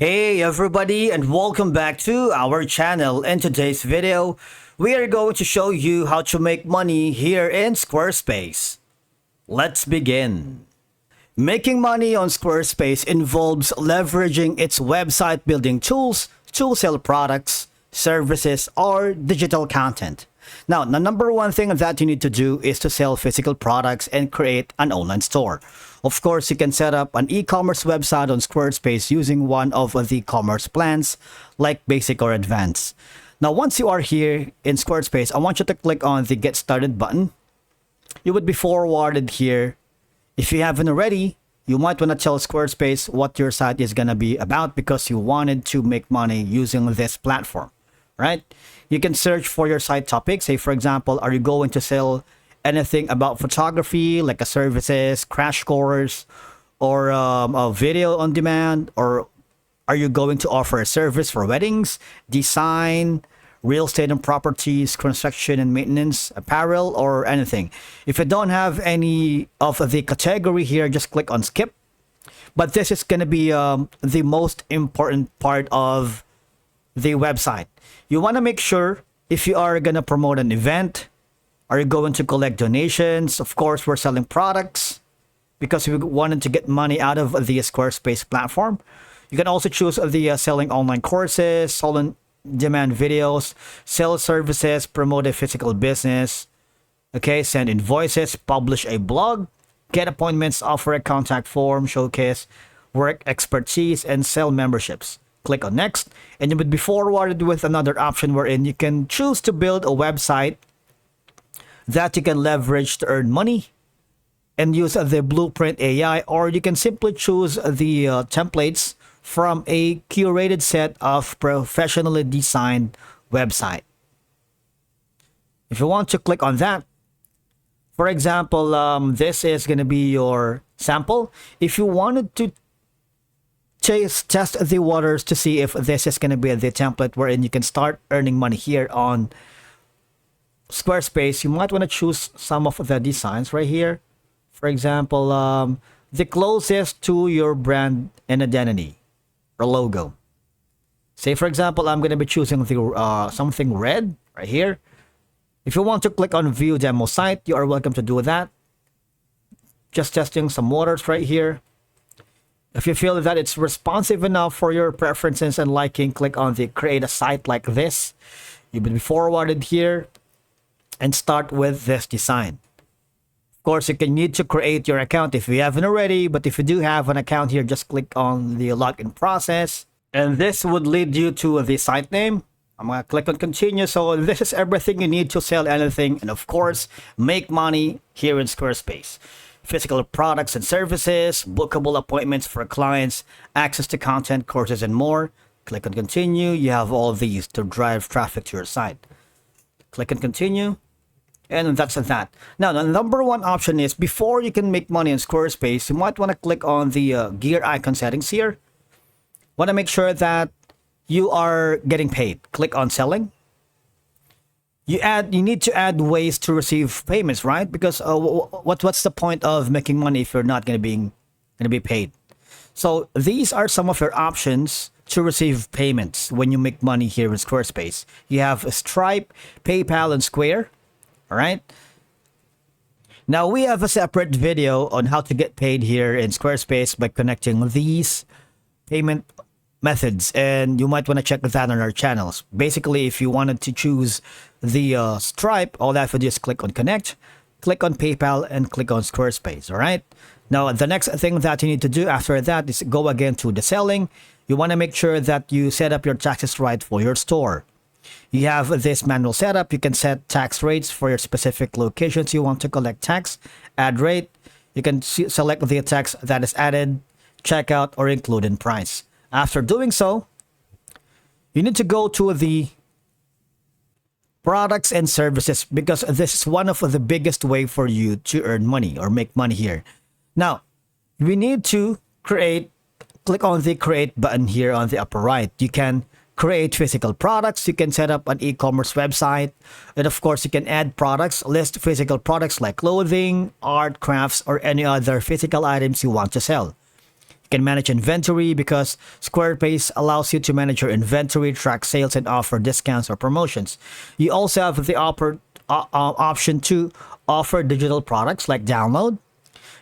Hey everybody, and welcome back to our channel. In today's video, we are going to show you how to make money here in Squarespace. Let's begin. Making money on Squarespace involves leveraging its website building tools to sell products, services, or digital content. Now, the number one thing that you need to do is to sell physical products and create an online store. Of course, you can set up an e-commerce website on Squarespace using one of the commerce plans like Basic or Advanced. Now, once you are here in Squarespace, I want you to click on the Get Started button. You would be forwarded here. If you haven't already, you might want to tell Squarespace what your site is going to be about because you wanted to make money using this platform, right? You can search for your site topic. Say, for example, are you going to sell anything about photography, like a services, crash course, or a video on demand? Or are you going to offer a service for weddings, design, real estate and properties, construction and maintenance, apparel, or anything? If you don't have any of the category here, just click on skip. But this is going to be the most important part of the website. You want to make sure if you are going to promote an event, are you going to collect donations? Of course, we're selling products because we wanted to get money out of the Squarespace platform. You can also choose the selling online courses, sell on demand videos, sell services, promote a physical business, okay, send invoices, publish a blog, get appointments, offer a contact form, showcase work expertise, and sell memberships. Click on next, and you would be forwarded with another option wherein you can choose to build a website that you can leverage to earn money and use the Blueprint AI, or you can simply choose the templates from a curated set of professionally designed website. If you want to click on that, for example, this is going to be your sample. If you wanted to test the waters to see if this is going to be the template wherein you can start earning money here on Squarespace, you might want to choose some of the designs right here. For example, the closest to your brand and identity or logo. Say, for example, I'm going to be choosing the something red right here. If you want to click on View Demo Site, you are welcome to do that. Just testing some waters right here. If you feel that it's responsive enough for your preferences and liking, click on the Create a Site like this. You will be forwarded here and start with this design. Of course, you can need to create your account if you haven't already, but if you do have an account here, just click on the login process. And this would lead you to the site name. I'm going to click on continue. So this is everything you need to sell anything and of course, make money here in Squarespace. Physical products and services, bookable appointments for clients, access to content, courses, and more. Click on continue. You have all of these to drive traffic to your site. Click on continue. And that's that. Now, the number one option is before you can make money on Squarespace, you might want to click on the gear icon settings here. Want to make sure that you are getting paid. Click on selling. You need to add ways to receive payments, right? Because what's the point of making money if you're not going to be paid? So these are some of your options to receive payments when you make money here in Squarespace. You have Stripe, PayPal, and Square. All right. Now we have a separate video on how to get paid here in Squarespace by connecting these payment methods, and you might want to check that on our channels. Basically, if you wanted to choose the Stripe, all that would just click on connect, click on PayPal, and click on Squarespace. All right. Now the next thing that you need to do after that is go again to the selling. You want to make sure that you set up your taxes right for your store. You have this manual setup. You can set tax rates for your specific locations you want to collect tax, add rate. You can select the tax that is added, checkout, or include in price. After doing so, you need to go to the products and services because this is one of the biggest way for you to earn money or make money here. Now, we need to click on the create button here on the upper right. You can create physical products. You can set up an e-commerce website. And of course, you can add products, list physical products like clothing, art, crafts, or any other physical items you want to sell. You can manage inventory because Squarespace allows you to manage your inventory, track sales, and offer discounts or promotions. You also have the option to offer digital products like download.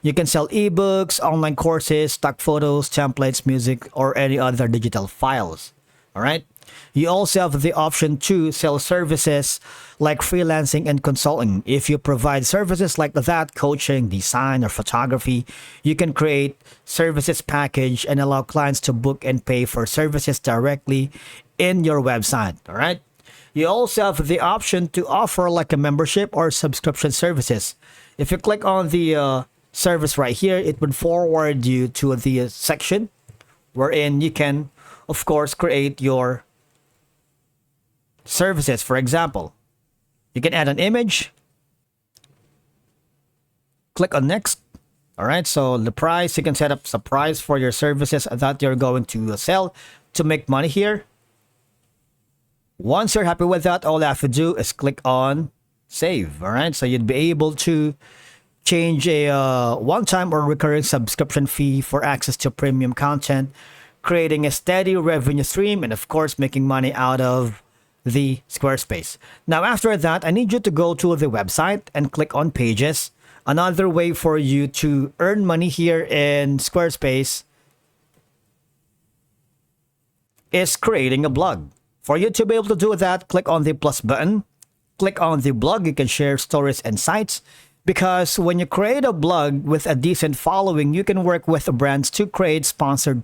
You can sell ebooks, online courses, stock photos, templates, music, or any other digital files. All right. You also have the option to sell services like freelancing and consulting. If you provide services like that, coaching, design, or photography, you can create services package and allow clients to book and pay for services directly in your website. All right. You also have the option to offer like a membership or subscription services. If you click on the service right here, it would forward you to the section wherein you can, of course, create your services. For example, you can add an image, click on next. All right, so the price, you can set up the price for your services that you're going to sell to make money here. Once you're happy with that, all you have to do is click on save. All right, so you'd be able to change a one-time or recurring subscription fee for access to premium content, creating a steady revenue stream, and of course, making money out of the Squarespace. Now, after that, I need you to go to the website and click on pages. Another way for you to earn money here in Squarespace is creating a blog. For you to be able to do that, click on the plus button. Click on the blog. You can share stories and sites. Because when you create a blog with a decent following, you can work with brands to create sponsored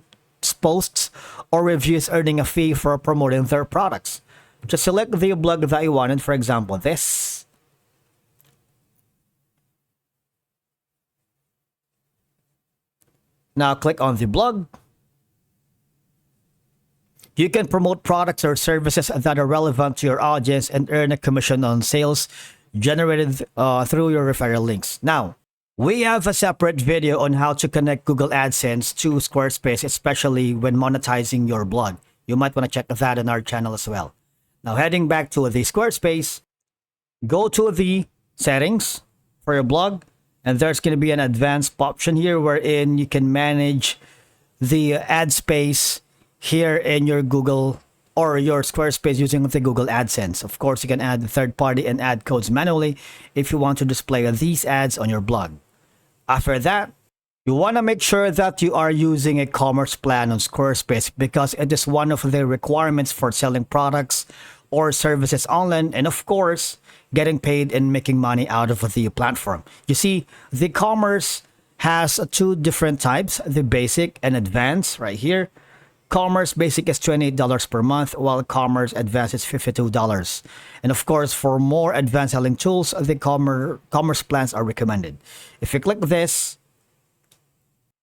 posts or reviews, earning a fee for promoting their products. Just select the blog that you wanted, for example, this. Now click on the blog. You can promote products or services that are relevant to your audience and earn a commission on sales generated through your referral links. Now, we have a separate video on how to connect Google AdSense to Squarespace, especially when monetizing your blog. You might want to check that on our channel as well. Now, heading back to the Squarespace, go to the settings for your blog, and there's going to be an advanced option here wherein you can manage the ad space here in your Google or your Squarespace using the Google AdSense. Of course, you can add the third party and add codes manually if you want to display these ads on your blog. After that, you want to make sure that you are using a commerce plan on Squarespace because it is one of the requirements for selling products or services online, and of course, getting paid and making money out of the platform. You see, the commerce has two different types, the basic and advanced right here. Commerce Basic is $28 per month, while Commerce Advanced is $52. And of course, for more advanced selling tools, the commerce plans are recommended. If you click this,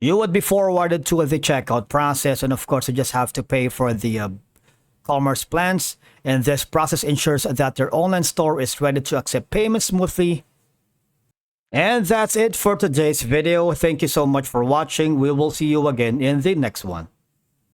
you would be forwarded to the checkout process. And of course, you just have to pay for the commerce plans. And this process ensures that your online store is ready to accept payments smoothly. And that's it for today's video. Thank you so much for watching. We will see you again in the next one.